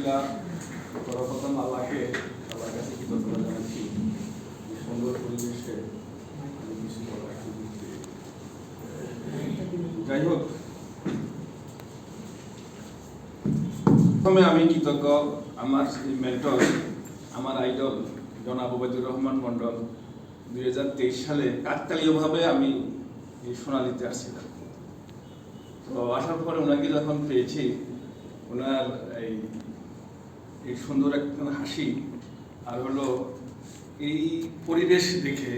আলহামদুলিল্লাহ, সর্বপ্রথম আল্লাহর কাছে কৃতজ্ঞতা জানাচ্ছি এই সুন্দর পরিবেশে আমি কিছু বলার সুযোগ পেয়ে। যাই হোক, প্রথমে আমি কৃতজ্ঞ আমার মেন্টর, আমার আইডল জনাব ওবায়দুর রহমান মন্ডল। 2023 সালে কাকতালীয়ভাবে আমি এই সোনালীতে আসছিলাম। তো আসার পরে ওনাকে যখন পেয়েছি, ওনার এই সুন্দর একটা হাসি আর হলো এই পরিবেশ দেখে,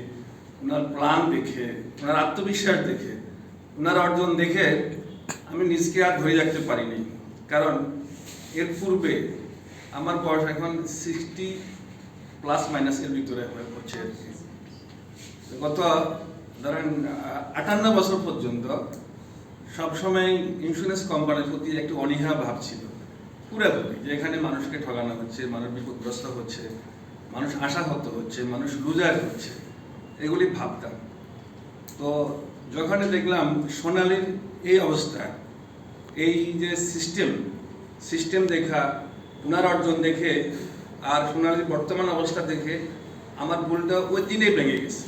ওনার প্ল্যান দেখে, ওনার আত্মবিশ্বাস দেখে, ওনার অর্জন দেখে আমি নিজকে আর ধরে রাখতে পারিনি। কারণ এর পূর্বে আমার বয়স এখন 60± এর ভিতরে হচ্ছে। গত ধরেন 58 বছর পর্যন্ত সবসময় ইন্স্যুরেন্স কোম্পানির প্রতি একটু অনীহা ভাব ছিল, পুরাপুরি, যে এখানে মানুষকে ঠকানো হচ্ছে, মানুষ বিপদগ্রস্ত হচ্ছে, মানুষ আশাহত হচ্ছে, মানুষ লুজার হচ্ছে, এগুলি ভাবতাম। তো যখন দেখলাম সোনালীর এই অবস্থা, এই যে সিস্টেম দেখা, ওনার অর্জন দেখে আর সোনালীর বর্তমান অবস্থা দেখে আমার ভুলটা ওই দিনেই ভেঙে গেছে।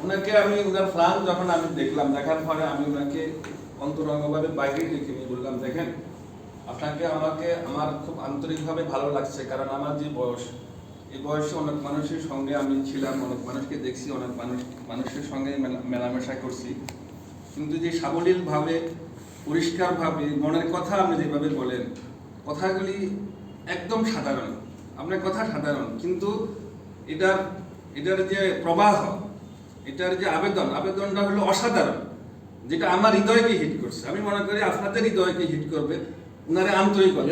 ওনাকে আমি ওনার প্ল্যান যখন আমি দেখলাম, দেখার পরে আমি ওনাকে অন্তরঙ্গভাবে বাইরে রেখে নিয়ে বললাম, দেখেন, আপনাকে আমার খুব আন্তরিকভাবে ভালো লাগছে। কারণ আমার যে বয়স, এই বয়সে অনেক মানুষের সঙ্গে আমি ছিলাম, অনেক মানুষকে দেখছি, অনেক মানুষের সঙ্গে মেলামেশা করছি, কিন্তু যে সাবলীলভাবে, পরিষ্কারভাবে মনের কথা আপনি যেভাবে বলেন, কথাগুলি একদম সাধারণ, আপনার কথা সাধারণ, কিন্তু এটার যে প্রবাহ, এটার যে আবেদনটা হলো অসাধারণ, যেটা আমার হৃদয়কে হিট করছে। আমি মনে করি আপনাদের হৃদয়কে হিট করবে, উনারে আন্তরিকতা,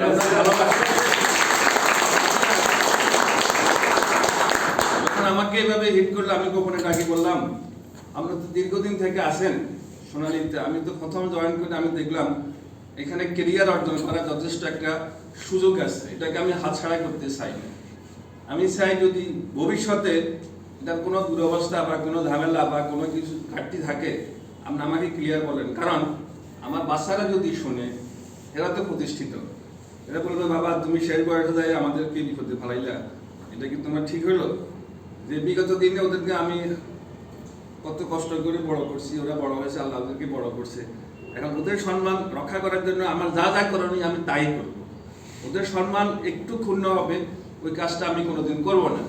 যখন আমাকে এভাবে হিট করলে, আমি গোপনে ডাকি বললাম, আমরা তো দীর্ঘদিন থেকে আসেন সোনালীতে। আমি তো প্রথম জয়েন করে আমি দেখলাম এখানে কেরিয়ার অর্জন করার যথেষ্ট একটা সুযোগ আছে, এটাকে আমি হাতছাড়া করতে চাই না। আমি চাই যদি ভবিষ্যতে এটার কোনো দুরবস্থা বা কোনো ঝামেলা বা কোনো কিছু ঘাটতি থাকে, আপনি আমাকে ক্লিয়ার বলেন। কারণ আমার বাচ্চারা যদি শোনে, এরা তো প্রতিষ্ঠিত, এরা বলবে, বাবা তুমি শেষ বয়সে যাই আমাদেরকে বিপদে ফেলাইলা, এটা কি তোমার ঠিক হলো? যে বিগত দিনে ওদেরকে আমি কত কষ্ট করে বড় করছি, ওরা বড় হয়েছে, আল্লাহ ওদেরকে বড় করছে। এখন ওদের সম্মান রক্ষা করার জন্য আমার যা যা করণীয় আমি তাই করব। ওদের সম্মান একটু ক্ষুণ্ণ হবে, ওই কাজটা আমি কোনোদিন করব না।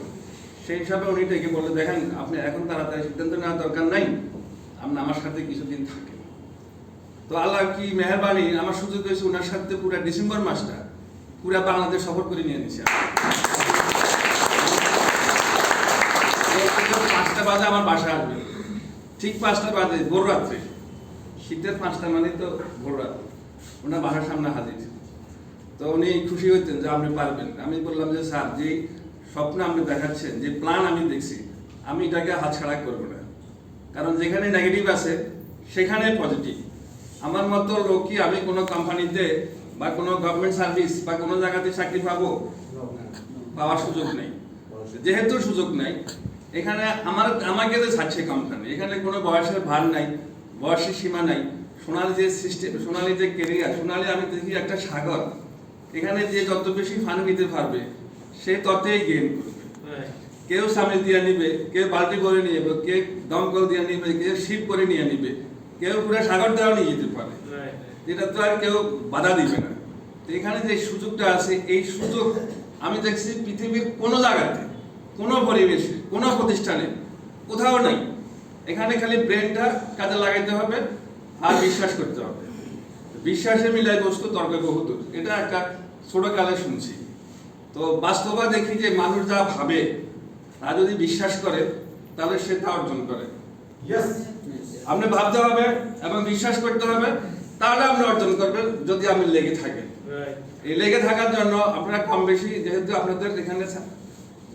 সেই হিসাবে উনি ডেকে বলে, দেখেন, আপনি এখন তাড়াতাড়ি সিদ্ধান্ত নেওয়ার দরকার নাই, আপনি আমার সাথে কিছুদিন থাকেন। তো আল্লাহ কি মেহরবানি, আমার সুযোগ হয়েছে ওনার সাথে পুরা ডিসেম্বর মাসটা পুরা বাংলাদেশ সফর করে নিয়ে নিয়েছে। 5টা বাজে আমার বাসা আসবে, ঠিক 5টা বাজে, ভোর রাত্রে, শীতের 5টা মানে তো ভোর রাত, ওনার বাসার সামনে হাজির। তো উনি খুশি হইতেন যে আপনি পারবেন। আমি বললাম যে স্যার, যে স্বপ্ন আপনি দেখাচ্ছেন, যে প্ল্যান আমি দেখছি, আমি এটাকে হাতছাড়া করবো না। কারণ যেখানে নেগেটিভ আছে সেখানে পজিটিভ। আমার মতো লোক কি আমি কোনো কোম্পানিতে বা কোনো গভর্নমেন্ট সার্ভিস বা কোনো জায়গাতে চাকরি পাওয়ার সুযোগ নেই। যেহেতু সুযোগ নেই, এখানে আমাকে যে ছাড়ছে কোম্পানি, এখানে কোনো বয়সের ভার নাই, বয়সের সীমা নাই। সোনালী যে সিস্টেম, সোনালী যে কেরিয়ার, সোনালী আমি দেখি একটা সাগর, এখানে যে যত বেশি ফান্ড নিতে পারবে সে ততই গেইন করবে। কেউ সামনে দিয়ে নিবে, কেউ বালতি করে নিয়ে যাবে, কেউ দমকল দিয়ে নিবে, কেউ শিপ করে নিয়ে নিবে, কেউ পুরো সাগর দেওয়া নিয়ে যেতে পারে, যেটা তো আর কেউ বাধা দিবে না। তো এখানে যে সুযোগটা আছে, এই সুযোগ আমি দেখছি পৃথিবীর কোনো জায়গাতে, কোনো পরিবেশে, কোনো প্রতিষ্ঠানে কোথাও নাই। এখানে খালি ব্রেনটা কাজে লাগাইতে হবে আর বিশ্বাস করতে হবে। বিশ্বাসে মিলাই বস্তু তর্কে বহুদূর, এটা একটা ছোটকালে শুনছি। তো বাস্তবে দেখি যে মানুষ যা ভাবে, তা যদি বিশ্বাস করে তাহলে সে তা অর্জন করে। আপনি ভাবতে হবে এবং বিশ্বাস করতে হবে, তাহলে আপনি অর্জন করবেন, যদি আপনি লেগে থাকেন। এই লেগে থাকার জন্য আপনারা কম বেশি, যেহেতু আপনাদের এখানে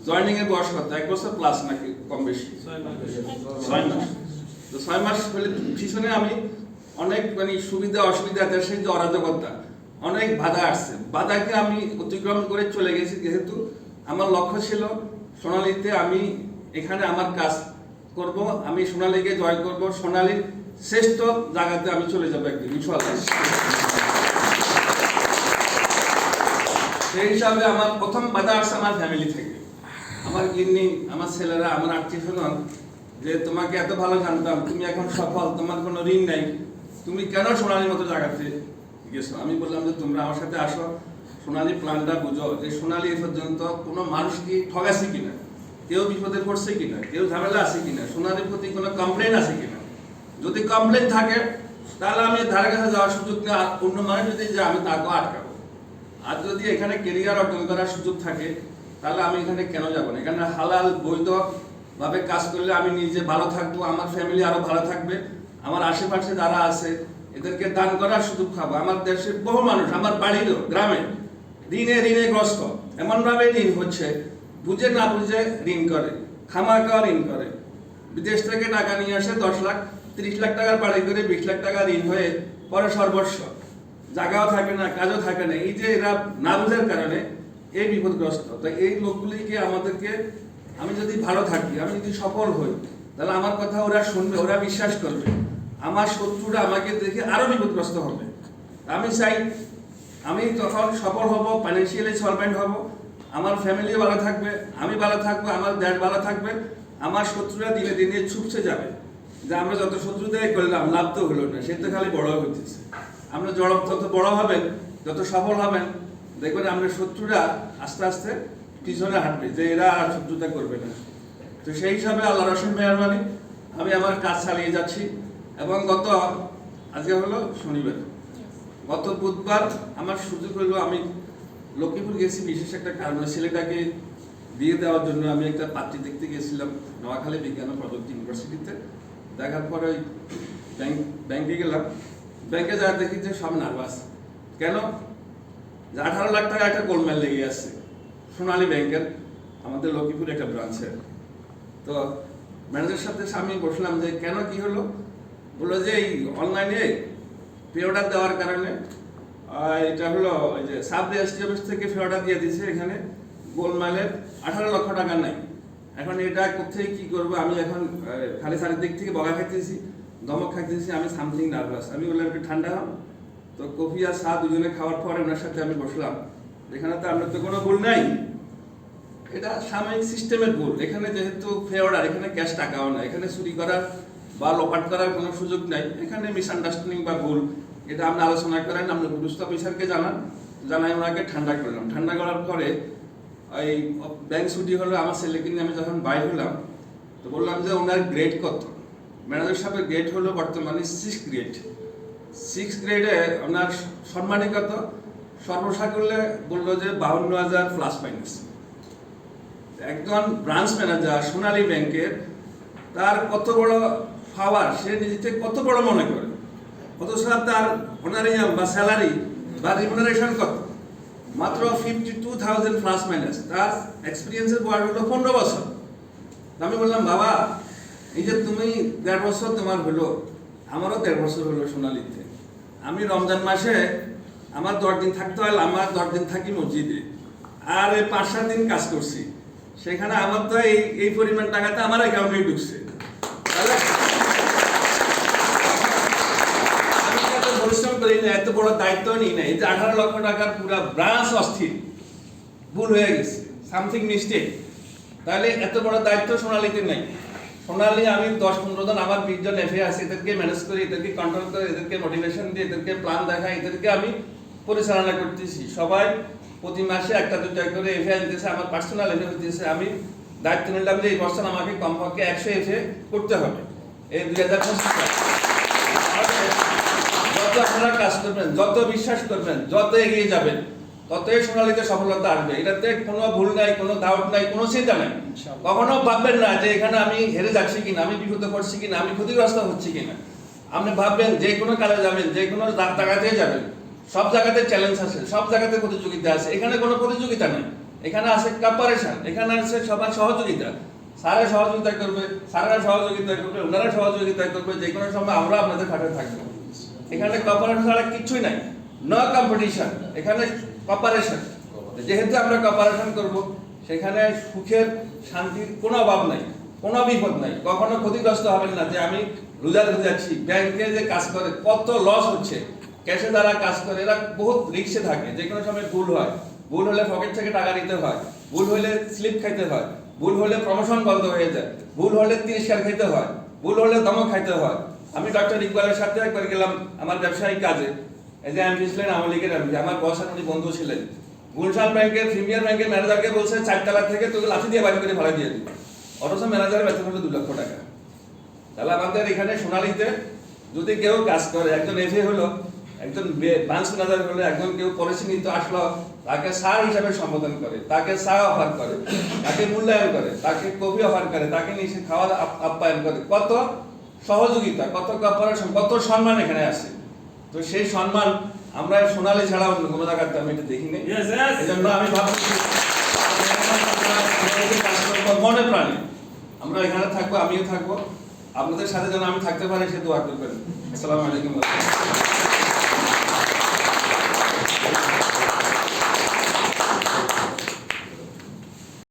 জয়েনিং এর বয়স কত, 1 বছর প্লাস নাকি কম বেশি? 6 মাস। তো 6 মাস হলে পিছনে আমি অনেক সুবিধা অসুবিধা, দেশের যে অরাজকতা, অনেক বাধা আসছে, বাধাকে আমি অতিক্রম করে চলে গেছি। যেহেতু আমার লক্ষ্য ছিল সোনালীতে আমি এখানে আমার কাজ করব, আমি সোনালীকে জয় করব, সোনালীর শ্রেষ্ঠ জায়গাতে আমি চলে যাবো একদিন ইনশাআল্লাহ। সেই হিসাবে আমার প্রথম বাধা আসছে আমার ফ্যামিলি থেকে, আমার গিন্নি, আমার ছেলেরা, আমার আত্মীয়স্বজন, যে তোমাকে এত ভালো জানতাম, তুমি এখন সফল, তোমার কোনো ঋণ নাই, তুমি কেন সোনালীর মতো জায়গাতে গেছো? আমি বললাম যে তোমরা আমার সাথে আসো, সোনালী প্ল্যানটা বুঝো, যে সোনালী এ পর্যন্ত কোনো মানুষ কি ঠগাছে কিনা, কেউ বিপদে পড়ছে কিনা, কেউ ঝামেলা আছে কিনা, সোনালীর প্রতি কোনো কমপ্লেন আছে কিনা। যদি কমপ্লেন থাকে তাহলে আমি ধারে কাছে যাওয়ার সুযোগ নেই, অন্য মানুষ যদি যায় আমি তাকেও আটকাবো। আর যদি এখানে কেরিয়ার অর্জন করার সুযোগ থাকে তাহলে আমি এখানে কেন যাবো না? এখানে হালাল বৈধ ভাবে কাজ করলে আমি নিজে ভালো থাকবো, আমার ফ্যামিলি আরো ভালো থাকবে, আমার আশেপাশে যারা আছে এদেরকে দান করার সুযোগ খাবো। আমার দেশের বহু মানুষ, আমার বাড়িরও গ্রামে ঋণে গ্রস্ত, এমন ভাবে ঋণ হচ্ছে, বুঝে না বুঝে ঋণ করে, খামাকা ঋণ করে, বিদেশ থেকে টাকা নিয়ে আসে 10 লাখ 30 লাখ টাকার বাড়ি করে 20 লাখ টাকা ঋণ হয়ে পরে সর্বস্ব, জায়গাও থাকে না, কাজও থাকে না। এই যে এরা না বুঝার কারণে এই বিপদগ্রস্ত। তো এই লোকগুলিকে আমাদেরকে, আমি যদি ভালো থাকি, আমি যদি সফল হই, তাহলে আমার কথা ওরা শুনবে, ওরা বিশ্বাস করবে, আমার শত্রুরা আমাকে দেখে আরো বিপদগ্রস্ত হবে। আমি চাই আমি তখন সফল হব, ফাইন্যান্সিয়ালি সলভেন্ট হব, আমার ফ্যামিলি ভালো থাকবে, আমি ভালো থাকবো, আমার দেশ ভালো থাকবে, আমার শত্রুরা দিনে দিনে ছুপছে যাবে, যে আমরা যত শত্রুদের করলাম লাভ তো হলো না, সে তো খালি বড় হতেছে। আমরা যত বড় হবেন, যত সফল হবেন, দেখবেন আমরা শত্রুরা আস্তে আস্তে পিছনে হাঁটবে, যে এরা আর শত্রুতা করবে না। তো সেই হিসাবে আল্লাহ রসুল মেহরবানি আমি আমার কাজ চালিয়ে যাচ্ছি। এবং আজকে হলো শনিবার, গত বুধবার আমার সুযোগ হলো, আমি লক্ষ্মীপুর গেছি বিশেষ একটা কারণে, ছেলেটাকে বিয়ে দেওয়ার জন্য আমি একটা পাত্রী দেখতে গেছিলাম নোয়াখালী বিজ্ঞান ও প্রযুক্তি ইউনিভার্সিটিতে। দেখার পরে ওই ব্যাংকে গেলাম, ব্যাংকে যা দেখি যে সব নার্ভাস। কেন? যে 18 লাখ টাকা একটা গোলমাল লেগে আছে সোনালী ব্যাংকের, আমাদের লক্ষ্মীপুর একটা ব্রাঞ্চে। তো ম্যানেজারের সাথে আমি বসলাম যে কেন, কি হলো? বললো যে এই অনলাইনে পে অর্ডার দেওয়ার কারণে এটা হলো ওই যে সাব রেজিস্ট্রি অফিস থেকে পে অর্ডার দিয়ে দিয়েছে, এখানে গোলমালের 18 লক্ষ টাকা নাই। এখন এটা কোথায় কি করবো? আমি এখন খালি চারিদিক থেকে বগা খাইতেছি, দমক খাইতেছি, আমি সামথিং নার্ভাস। আমি বললাম একটু ঠান্ডা হন। তো কফি আর চা দুজনে খাওয়ার পরে ওনার সাথে আমি বসলাম, এখানে তো আপনার তো কোনো ভুল নাই, এটা সাময়িক সিস্টেমের ভুল। এখানে যেহেতু পে অর্ডার, এখানে ক্যাশ টাকাও না, এখানে চুরি করার বা লোপাট করার কোনো সুযোগ নাই, এখানে মিসআন্ডারস্ট্যান্ডিং বা ভুল, এটা আপনি আলোচনা করেন, আপনি দুস্থ অফিসারকে জানাই, ওনাকে ঠান্ডা করলাম। ঠান্ডা করার পরে ওই ব্যাংক ছুটি হলো, আমার ছেলেকে নিয়ে আমি যখন বাইর হলাম, তো বললাম যে ওনার গ্রেড কত? ম্যানেজার সাহেবের গ্রেড হলো বর্তমানে 6 গ্রেড। 6 গ্রেডে ওনার সম্মানী কত? সর্বসা করলে বললো যে 52,000 প্লাস মাইনাস। একজন ব্রাঞ্চ ম্যানেজার সোনালী ব্যাংকের, তার কত বড় পাওয়ার, সে নিজেকে কত বড় মনে করে, অথচ তার অনারিয়াম বা স্যালারি বা রিমুনারেশন কত? মাত্র 52,000 প্লাস মাইনাস। তার এক্সপিরিয়েন্সের বয়স হলো 15 বছর। আমি বললাম বাবা, এই যে তুমি 1.5 বছর তোমার হলো, আমারও 1.5 বছর হলো সোনালীতে। আমি রমজান মাসে আমার 10 দিন থাকতে হয়, আমার 10 দিন থাকি মসজিদে, আর 5-7 দিন কাজ করছি, সেখানে আমার তো এই পরিমাণ টাকাতে আমার অ্যাকাউন্টে ঢুকছে। তাহলে আমি এত পরিশ্রম করি না, এত বড় দায়িত্ব নিই না। এই যে 18 লক্ষ টাকার পুরো ব্রাঞ্চ অস্থির, ভুল হয়ে গেছে, সামথিং মিস্টেক। তাহলে এত বড় দায়িত্ব সোনালীতে নেই। সোনালী আমি 10-15 জন, আমার 20 জন এফএ আছে, এদেরকে ম্যানেজ করি, এদেরকে কন্ট্রোল করে, এদেরকে মোটিভেশন দিয়ে, এদেরকে প্ল্যান দেখাই, এদেরকে আমি পরিচালনা করতেছি। সবাই প্রতি মাসে 1-2টা করে এফএ আনতেছে, আমার পার্সোনাল এফএ হতেছে। আমি দায়িত্ব নিলাম যে এই বছর আমাকে কমপক্ষে 100 এফএ করতে হবে এই 2025 সালে। যত আপনারা কাজ করবেন, যত বিশ্বাস করবেন, যত এগিয়ে যাবেন, ততই সোনালীতে সফলতা আসবে। এটাতে কোনো ভুল নাই, কোনো ডাউট নাই, কোনো চিন্তা নাই। কখনো ভাববেন না যে এখানে আমি হেরে যাচ্ছি কিনা, আমি বিপদে পড়ছি কিনা, আমি ক্ষতিগ্রস্ত হচ্ছি কিনা। আপনি ভাববেন যে কোনো কাজে যাবেন, যে কোনো জায়গাতে যাবেন, সব জায়গাতে চ্যালেঞ্জ আছে, সব জায়গাতে প্রতিযোগিতা আছে। এখানে কোনো প্রতিযোগিতা নেই, এখানে আছে কম্পারিশন, এখানে আছে সবার সহযোগিতা। স্যারের সহযোগিতা করবে, স্যারেরা সহযোগিতা করবে, ওনারা সহযোগিতা করবে, যে কোনো সময় আমরা আপনাদের পাশে থাকবো। এখানে কম্পারিশন ছাড়া কিচ্ছুই নাই, নো কম্পিটিশন, এখানে কপারেশন। যেহেতু আমরা কপারেশন করব, সেখানে সুখের শান্তির কোনো অভাব নাই, কোনো বিপদ নাই, কখনো ক্ষতিগ্রস্ত হবেন না যে আমি রোজা ধরে যাচ্ছি, ব্যাংকে যে কাজ করে কত লস হচ্ছে, ক্যাশে যারা কাজ করে এরা বহুত রিস্কে থাকে, যে কোনো সময় ভুল হয়, ভুল হলে পকেট থেকে টাকা নিতে হয়, ভুল হলে স্লিপ খাইতে হয়, ভুল হলে প্রমোশন বন্ধ হয়ে যায়, ভুল হলে তিরস্কার খাইতে হয়, ভুল হলে ধমক খাইতে হয়। আমি ডক্টর ইকবালের সাথে একবার গেলাম আমার ব্যবসায়িক কাজে, এই যে এমপি ছিলেন আওয়ামী লীগের এমপি, আমার বস আর উনি বন্ধু ছিলেন। গুলশান ব্যাংকের প্রিমিয়ার ব্যাংকের ম্যানেজারকে বলছে 4 তলা থেকে তোকে লাঠি দিয়ে বাড়ি করে ভাড়া দিয়ে দিবি, অথচ ম্যানেজারের বেতন হলো 2 লক্ষ টাকা। তাহলে আমাদের এখানে সোনালীতে যদি কেউ কাজ করে, একজন এফএ হলো, একজন ব্রাঞ্চ ম্যানেজার হলো, একজন কেউ পলিসি নিতে আসলো, তাকে স্যার হিসাবে সম্বোধন করে, তাকে চা অফার করে, তাকে মূল্যায়ন করে, তাকে কফি অফার করে, তাকে নিচে খাওয়া আপ্যায়ন করে, কত সহযোগিতা, কত কর্পোরেশন, কত সম্মান এখানে আছে। তো সেই সম্মান আমরা সোনালী ছাড়া অন্য কোনো জায়গাতে আমি এটা দেখিনি। এই জন্য আমি ভাবছি মনে প্রাণে আমরা এখানে থাকবো, আমিও থাকবো, আপনাদের সাথে যেন আমি থাকতে পারি সে দোয়া করবেন। আসসালামু আলাইকুম।